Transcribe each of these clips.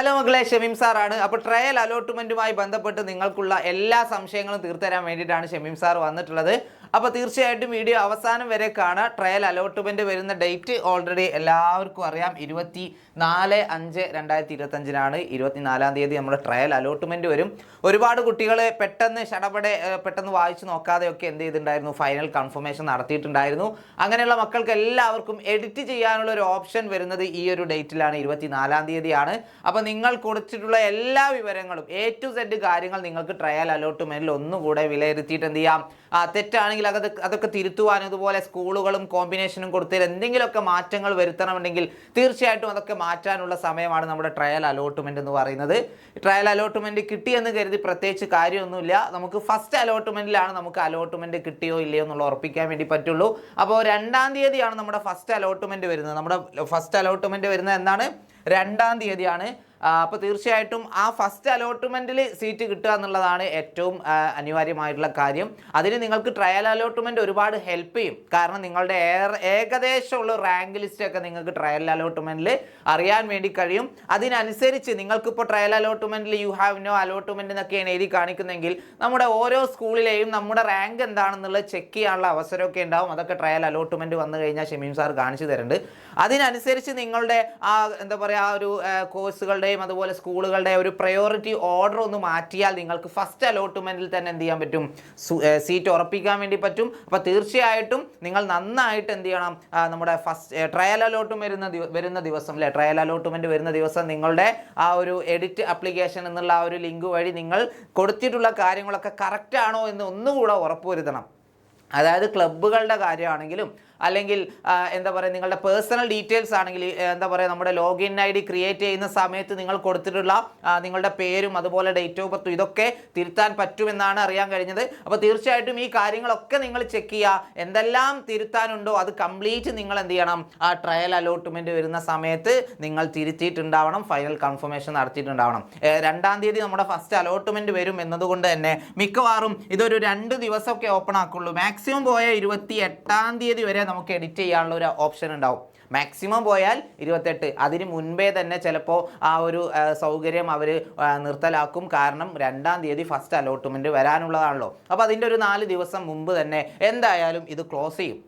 Hello മക്കളെ, ഷമീം സാറാണ്. അപ്പോൾ ട്രയൽ അലോട്ട്മെൻറ്റുമായി ബന്ധപ്പെട്ട് നിങ്ങൾക്കുള്ള എല്ലാ സംശയങ്ങളും തീർത്തരാൻ വേണ്ടിയിട്ടാണ് ഷമീം സാർ വന്നിട്ടുള്ളത്. അപ്പോൾ തീർച്ചയായിട്ടും വീഡിയോ അവസാനം വരെ കാണുക. ട്രയൽ അലോട്ട്മെൻറ്റ് വരുന്ന ഡേറ്റ് ഓൾറെഡി എല്ലാവർക്കും അറിയാം. 24/5/2025 24-ാം തീയതി നമ്മുടെ ട്രയൽ അലോട്ട്മെൻറ്റ് വരും. ഒരുപാട് കുട്ടികൾ പെട്ടെന്ന് പെട്ടെന്ന് വായിച്ചു നോക്കാതെയൊക്കെ എന്ത് ചെയ്തിട്ടുണ്ടായിരുന്നു, ഫൈനൽ കൺഫർമേഷൻ നടത്തിയിട്ടുണ്ടായിരുന്നു. അങ്ങനെയുള്ള മക്കൾക്ക് എല്ലാവർക്കും എഡിറ്റ് ചെയ്യാനുള്ള ഒരു ഓപ്ഷൻ വരുന്നത് ഈ ഒരു ഡേറ്റിലാണ്, 24-ാം തീയതിയാണ്. അപ്പോൾ നിങ്ങൾ കൊടുത്തിട്ടുള്ള എല്ലാ വിവരങ്ങളും A to Z കാര്യങ്ങൾ നിങ്ങൾക്ക് ട്രയൽ അലോട്ട്മെൻറ്റിൽ ഒന്നുകൂടെ വിലയിരുത്തിയിട്ട് എന്ത് ചെയ്യാം, തെറ്റാണെങ്കിൽ അതൊക്കെ തിരുത്തുവാനും അതുപോലെ സ്കൂളുകളും കോമ്പിനേഷനും കൊടുത്തതിൽ എന്തെങ്കിലുമൊക്കെ മാറ്റങ്ങൾ വരുത്തണമെങ്കിൽ തീർച്ചയായിട്ടും അതൊക്കെ മാറ്റാനുള്ള സമയമാണ് നമ്മുടെ ട്രയൽ അലോട്ട്മെൻറ്റ് എന്ന് പറയുന്നത്. ട്രയൽ അലോട്ട്മെൻറ്റ് കിട്ടിയെന്ന് കരുതി പ്രത്യേകിച്ച് കാര്യമൊന്നുമില്ല. നമുക്ക് ഫസ്റ്റ് അലോട്ട്മെൻറ്റിലാണ് നമുക്ക് അലോട്ട്മെൻറ്റ് കിട്ടിയോ ഇല്ലയോ എന്നുള്ള ഉറപ്പിക്കാൻ വേണ്ടി പറ്റുള്ളൂ. അപ്പോൾ 2-ാം തീയതിയാണ് നമ്മുടെ ഫസ്റ്റ് അലോട്ട്മെൻറ്റ് വരുന്നത്. നമ്മുടെ ഫസ്റ്റ് അലോട്ട്മെൻറ്റ് വരുന്നത് എന്താണ്, 2-ാം തീയതിയാണ്. അപ്പോൾ തീർച്ചയായിട്ടും ആ ഫസ്റ്റ് അലോട്ട്മെൻറ്റിൽ സീറ്റ് കിട്ടുക എന്നുള്ളതാണ് ഏറ്റവും അനിവാര്യമായിട്ടുള്ള കാര്യം. അതിന് നിങ്ങൾക്ക് ട്രയൽ അലോട്ട്മെൻറ്റ് ഒരുപാട് ഹെൽപ്പ് ചെയ്യും. കാരണം നിങ്ങളുടെ ഏകദേശമുള്ള റാങ്ക് ലിസ്റ്റൊക്കെ നിങ്ങൾക്ക് ട്രയൽ അലോട്ട്മെൻറ്റിൽ അറിയാൻ വേണ്ടി കഴിയും. അതിനനുസരിച്ച് നിങ്ങൾക്കിപ്പോൾ ട്രയൽ അലോട്ട്മെൻറ്റിൽ യു ഹാവ് നോ അലോട്ട്മെൻറ്റ് എന്നൊക്കെയാണ് എഴുതി കാണിക്കുന്നതെങ്കിൽ നമ്മുടെ ഓരോ സ്കൂളിലെയും നമ്മുടെ റാങ്ക് എന്താണെന്നുള്ളത് ചെക്ക് ചെയ്യാനുള്ള അവസരമൊക്കെ ഉണ്ടാവും. അതൊക്കെ ട്രയൽ അലോട്ട്മെൻറ്റ് വന്നു കഴിഞ്ഞാൽ ഷമീം സാർ കാണിച്ചു തരുന്നുണ്ട്. അതിനനുസരിച്ച് നിങ്ങളുടെ എന്താ പറയുക, ആ ഒരു കോഴ്സുകളുടെ അതുപോലെ സ്കൂളുകളുടെ ഒരു പ്രയോറിറ്റി ഓർഡർ ഒന്ന് മാറ്റിയാൽ നിങ്ങൾക്ക് ഫസ്റ്റ് അലോട്ട്മെന്റിൽ തന്നെ എന്ത് ചെയ്യാൻ പറ്റും, സീറ്റ് ഉറപ്പിക്കാൻ വേണ്ടി പറ്റും. അപ്പോൾ തീർച്ചയായിട്ടും നിങ്ങൾ നന്നായിട്ട് എന്ത് ചെയ്യണം, നമ്മുടെ ഫസ്റ്റ് ട്രയൽ അലോട്ട്മെന്റ് വരുന്ന ദിവസം അല്ലേ, ട്രയൽ അലോട്ട്മെന്റ് വരുന്ന ദിവസം നിങ്ങളുടെ ആ ഒരു എഡിറ്റ് ആപ്ലിക്കേഷൻ എന്നുള്ള ആ ഒരു ലിങ്ക് വഴി നിങ്ങൾ കൊടുത്തിട്ടുള്ള കാര്യങ്ങളൊക്കെ കറക്റ്റ് ആണോ എന്ന് ഒന്നുകൂടെ ഉറപ്പുവരുത്തണം. അതായത് ക്ലബ്ബുകളുടെ കാര്യമാണെങ്കിലും അല്ലെങ്കിൽ എന്താ പറയുക, നിങ്ങളുടെ പേഴ്സണൽ ഡീറ്റെയിൽസ് ആണെങ്കിൽ എന്താ പറയുക, നമ്മുടെ ലോഗിൻ ID ക്രിയേറ്റ് ചെയ്യുന്ന സമയത്ത് നിങ്ങൾ കൊടുത്തിട്ടുള്ള നിങ്ങളുടെ പേരും അതുപോലെ ഡേറ്റ് ഓഫ് ബർത്തും ഇതൊക്കെ തിരുത്താൻ പറ്റുമെന്നാണ് അറിയാൻ കഴിഞ്ഞത്. അപ്പോൾ തീർച്ചയായിട്ടും ഈ കാര്യങ്ങളൊക്കെ നിങ്ങൾ ചെക്ക് ചെയ്യുക. എന്തെല്ലാം തിരുത്താനുണ്ടോ അത് കംപ്ലീറ്റ് നിങ്ങൾ എന്ത് ചെയ്യണം, ആ ട്രയൽ അലോട്ട്മെൻറ്റ് വരുന്ന സമയത്ത് നിങ്ങൾ തിരുത്തിയിട്ടുണ്ടാവണം, ഫൈനൽ കൺഫർമേഷൻ നടത്തിയിട്ടുണ്ടാവണം. 2-ാം തീയതി നമ്മുടെ ഫസ്റ്റ് അലോട്ട്മെൻറ്റ് വരും എന്നതുകൊണ്ട് തന്നെ മിക്കവാറും ഇതൊരു 2 ദിവസമൊക്കെ ഓപ്പൺ ആക്കുള്ളൂ. മാക്സിമം പോയ 28-ാം തീയതി വരെ നമുക്ക് എഡിറ്റ് ചെയ്യാനുള്ള ഒരു ഓപ്ഷൻ ഉണ്ടാവും. മാക്സിമം പോയാൽ 28. അതിന് മുൻപേ തന്നെ ചിലപ്പോൾ ആ ഒരു സൗകര്യം അവർ നിർത്തലാക്കും. കാരണം 2-ാം തീയതി ഫസ്റ്റ് അലോട്ട്മെൻറ്റ് വരാനുള്ളതാണല്ലോ. അപ്പോൾ അതിൻ്റെ ഒരു 4 ദിവസം മുമ്പ് തന്നെ എന്തായാലും ഇത് ക്ലോസ് ചെയ്യും,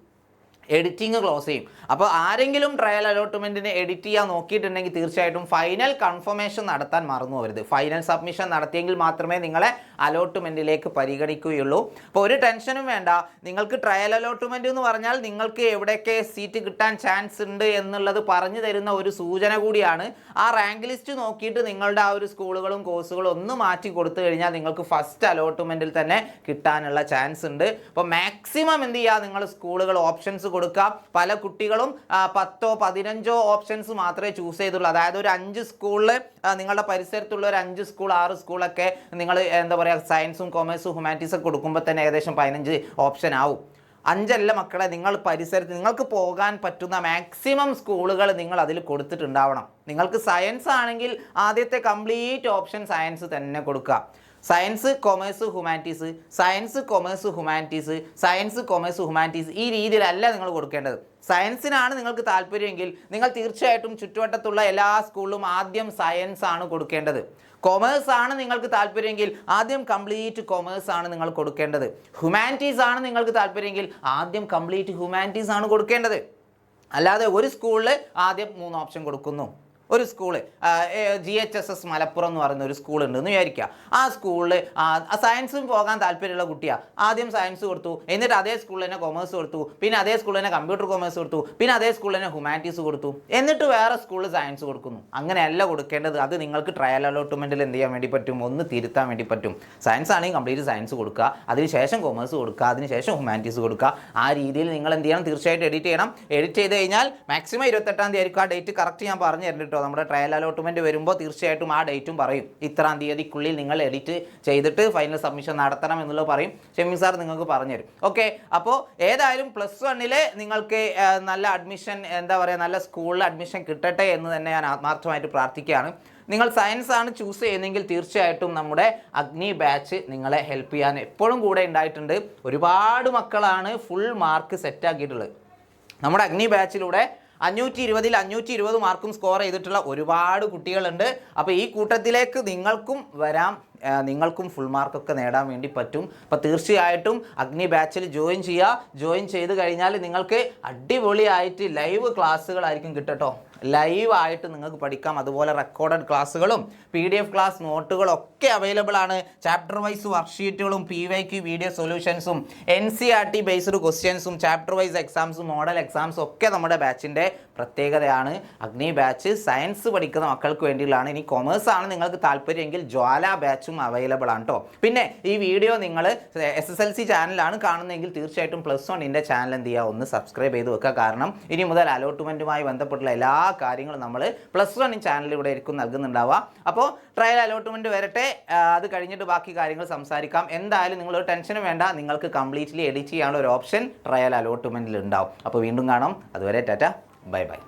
എഡിറ്റിംഗ് ക്ലോസ് ചെയ്യും. അപ്പോൾ ആരെങ്കിലും ട്രയൽ അലോട്ട്മെൻറ്റിന് എഡിറ്റ് ചെയ്യാൻ നോക്കിയിട്ടുണ്ടെങ്കിൽ തീർച്ചയായിട്ടും ഫൈനൽ കൺഫർമേഷൻ നടത്താൻ മറന്നു പോകരുത്. ഫൈനൽ സബ്മിഷൻ നടത്തിയെങ്കിൽ മാത്രമേ നിങ്ങളെ അലോട്ട്മെൻറ്റിലേക്ക് പരിഗണിക്കുകയുള്ളൂ. അപ്പോൾ ഒരു ടെൻഷനും വേണ്ട. നിങ്ങൾക്ക് ട്രയൽ അലോട്ട്മെൻറ്റ് എന്ന് പറഞ്ഞാൽ നിങ്ങൾക്ക് എവിടെയൊക്കെ സീറ്റ് കിട്ടാൻ ചാൻസ് ഉണ്ട് എന്നുള്ളത് പറഞ്ഞു തരുന്ന ഒരു സൂചന കൂടിയാണ്. ആ റാങ്ക് ലിസ്റ്റ് നോക്കിയിട്ട് നിങ്ങളുടെ ആ ഒരു സ്കൂളുകളും കോഴ്സുകളും ഒന്ന് മാറ്റി കൊടുത്തു കഴിഞ്ഞാൽ നിങ്ങൾക്ക് ഫസ്റ്റ് അലോട്ട്മെൻറ്റിൽ തന്നെ കിട്ടാനുള്ള ചാൻസ് ഉണ്ട്. അപ്പോൾ മാക്സിമം എന്ത് ചെയ്യുക, നിങ്ങൾ സ്കൂളുകൾ ഓപ്ഷൻസ് കൊടുക്കുക. പല കുട്ടികളും 10-15 ഓപ്ഷൻസ് മാത്രമേ ചൂസ് ചെയ്തുള്ളൂ. അതായത് ഒരു 5 സ്കൂളിൽ നിങ്ങളുടെ പരിസരത്തുള്ള ഒരു 5 സ്കൂൾ 6 സ്കൂളൊക്കെ നിങ്ങൾ എന്താ പറയുക, സയൻസും കൊമേഴ്സും ഹ്യൂമാനിറ്റീസൊക്കെ കൊടുക്കുമ്പോൾ തന്നെ ഏകദേശം 15 ഓപ്ഷൻ ആവും. 5 മക്കളെ, നിങ്ങൾ പരിസരത്ത് നിങ്ങൾക്ക് പോകാൻ പറ്റുന്ന മാക്സിമം സ്കൂളുകൾ നിങ്ങൾ അതിൽ കൊടുത്തിട്ടുണ്ടാവണം. നിങ്ങൾക്ക് സയൻസ് ആണെങ്കിൽ ആദ്യത്തെ കംപ്ലീറ്റ് ഓപ്ഷൻ സയൻസ് തന്നെ കൊടുക്കുക. Science commerce humanities, science commerce humanities, science commerce humanities, ഈ രീതിയിലല്ല നിങ്ങൾ കൊടുക്കേണ്ടത്. സയൻസിനാണ് നിങ്ങൾക്ക് താല്പര്യമെങ്കിൽ നിങ്ങൾ തീർച്ചയായിട്ടും ചുറ്റുവട്ടത്തുള്ള എല്ലാ സ്കൂളിലും ആദ്യം സയൻസ് ആണ് കൊടുക്കേണ്ടത്. കൊമേഴ്സ് ആണ് നിങ്ങൾക്ക് താല്പര്യമെങ്കിൽ ആദ്യം കംപ്ലീറ്റ് കൊമേഴ്സ് ആണ് നിങ്ങൾ കൊടുക്കേണ്ടത്. ഹ്യൂമാനിറ്റീസ് ആണ് നിങ്ങൾക്ക് താല്പര്യമെങ്കിൽ ആദ്യം കംപ്ലീറ്റ് ഹ്യൂമാനിറ്റീസ് ആണ് കൊടുക്കേണ്ടത്. അല്ലാതെ ഒരു സ്കൂളിൽ ആദ്യം 3 ഓപ്ഷൻ കൊടുക്കുന്നു. ഒരു സ്കൂള് GHSS മലപ്പുറം എന്ന് പറയുന്ന ഒരു സ്കൂളുണ്ട് എന്ന് വിചാരിക്കുക. ആ സ്കൂളിൽ സയൻസും പോകാൻ താല്പര്യമുള്ള കുട്ടിയാണ്, ആദ്യം സയൻസ് കൊടുത്തു, എന്നിട്ട് അതേ സ്കൂളിൽ തന്നെ കൊമേഴ്സ് കൊടുത്തു, പിന്നെ അതേ സ്കൂളിൽ തന്നെ കമ്പ്യൂട്ടർ കൊമേഴ്സ് കൊടുത്തു, പിന്നെ അതേ സ്കൂളിൽ തന്നെ ഹ്യൂമാനിറ്റീസ് കൊടുത്തു, എന്നിട്ട് വേറെ സ്കൂളിൽ സയൻസ് കൊടുക്കുന്നു. അങ്ങനെയല്ല കൊടുക്കേണ്ടത്. അത് നിങ്ങൾക്ക് ട്രയൽ അലോട്ട്മെൻറ്റിൽ എന്ത് ചെയ്യാൻ വേണ്ടി പറ്റും, ഒന്ന് തിരുത്താൻ വേണ്ടി പറ്റും. സയൻസ് ആണെങ്കിൽ കംപ്ലീറ്റ് സയൻസ് കൊടുക്കുക, അതിനുശേഷം കൊമേഴ്സ് കൊടുക്കുക, അതിനുശേഷം ഹ്യൂമാനിറ്റീസ് കൊടുക്കുക. ആ രീതിയിൽ നിങ്ങൾ എന്ത് ചെയ്യണം, തീർച്ചയായിട്ടും എഡിറ്റ് ചെയ്യണം. എഡിറ്റ് ചെയ്ത് കഴിഞ്ഞാൽ മാക്സിമം 28-ാം തീയതി ആയിരിക്കും. ആ ഡേറ്റ് കറക്റ്റ് ഞാൻ പറഞ്ഞു തരുന്നുണ്ട്. നമ്മുടെ ട്രയൽ അലോട്ട്മെൻറ്റ് വരുമ്പോൾ തീർച്ചയായിട്ടും ആ ഡേറ്റും പറയും. ഇത്രാം തീയതിക്കുള്ളിൽ നിങ്ങൾ എഡിറ്റ് ചെയ്തിട്ട് ഫൈനൽ സബ്മിഷൻ നടത്തണം എന്നുള്ളത് പറയും. ഷമീം സാർ നിങ്ങൾക്ക് പറഞ്ഞു തരും. ഓക്കെ, അപ്പോൾ ഏതായാലും +1 നിങ്ങൾക്ക് നല്ല അഡ്മിഷൻ, എന്താ പറയുക, നല്ല സ്കൂളിൽ അഡ്മിഷൻ കിട്ടട്ടെ എന്ന് തന്നെ ഞാൻ ആത്മാർത്ഥമായിട്ട് പ്രാർത്ഥിക്കുകയാണ്. നിങ്ങൾ സയൻസ് ആണ് ചൂസ് ചെയ്യുന്നതെങ്കിൽ തീർച്ചയായിട്ടും നമ്മുടെ അഗ്നി ബാച്ച് നിങ്ങളെ ഹെൽപ്പ് ചെയ്യാൻ എപ്പോഴും കൂടെ ഉണ്ടായിട്ടുണ്ട്. ഒരുപാട് മക്കളാണ് ഫുൾ മാർക്ക് സെറ്റാക്കിയിട്ടുള്ളത്. നമ്മുടെ അഗ്നി ബാച്ചിലൂടെ 520-ൽ 520 മാർക്കും സ്കോർ ചെയ്തിട്ടുള്ള ഒരുപാട് കുട്ടികളുണ്ട്. അപ്പോൾ ഈ കൂട്ടത്തിലേക്ക് നിങ്ങൾക്കും വരാം, നിങ്ങൾക്കും ഫുൾ മാർക്കൊക്കെ നേടാൻ വേണ്ടി പറ്റും. അപ്പോൾ തീർച്ചയായിട്ടും അഗ്നി ബാച്ചിൽ ജോയിൻ ചെയ്യുക. ജോയിൻ ചെയ്ത് കഴിഞ്ഞാൽ നിങ്ങൾക്ക് അടിപൊളിയായിട്ട് ലൈവ് ക്ലാസ്സുകളായിരിക്കും കിട്ടട്ടോ. ലൈവായിട്ട് നിങ്ങൾക്ക് പഠിക്കാം. അതുപോലെ റെക്കോർഡഡ് ക്ലാസ്സുകളും PDF ക്ലാസ് നോട്ടുകളൊക്കെ അവൈലബിൾ ആണ്. ചാപ്റ്റർ വൈസ് വർക്ക്ഷീറ്റുകളും PYQ വീഡിയോ സൊല്യൂഷൻസും NCERT ബേസ്ഡ് ക്വസ്റ്റ്യൻസും ചാപ്റ്റർ വൈസ് എക്സാംസും മോഡൽ എക്സാംസും ഒക്കെ നമ്മുടെ ബാച്ചിൻ്റെ പ്രത്യേകതയാണ്. അഗ്നി ബാച്ച് സയൻസ് പഠിക്കുന്ന മക്കൾക്ക് വേണ്ടിയുള്ളതാണ്. ഇനി കൊമേഴ്സ് ആണ് നിങ്ങൾക്ക് താല്പര്യമെങ്കിൽ ജ്വാല ബാച്ചും അവൈലബിൾ ആണ് കേട്ടോ. പിന്നെ ഈ വീഡിയോ നിങ്ങൾ SSLC ചാനലാണ് കാണുന്നതെങ്കിൽ തീർച്ചയായിട്ടും +1 ചാനൽ എന്ത് ചെയ്യുക, ഒന്ന് സബ്സ്ക്രൈബ് ചെയ്ത് വെക്കുക. കാരണം ഇനി മുതൽ അലോട്ട്മെൻറ്റുമായി ബന്ധപ്പെട്ടുള്ള എല്ലാ കാര്യങ്ങളും നമ്മൾ +1 ചാനലിലൂടെ ആയിരിക്കും നൽകുന്നുണ്ടാവുക. അപ്പോൾ ട്രയൽ അലോട്ട്മെൻറ്റ് വരട്ടെ, അത് കഴിഞ്ഞിട്ട് ബാക്കി കാര്യങ്ങൾ സംസാരിക്കാം. എന്തായാലും നിങ്ങളൊരു ടെൻഷനും വേണ്ട, നിങ്ങൾക്ക് കംപ്ലീറ്റ്ലി എഡിറ്റ് ചെയ്യാനുള്ള ഒരു ഓപ്ഷൻ ട്രയൽ അലോട്ട്മെൻറ്റിൽ ഉണ്ടാവും. അപ്പോൾ വീണ്ടും കാണാം. അതുവരെ ടാറ്റ, ബൈ ബൈ.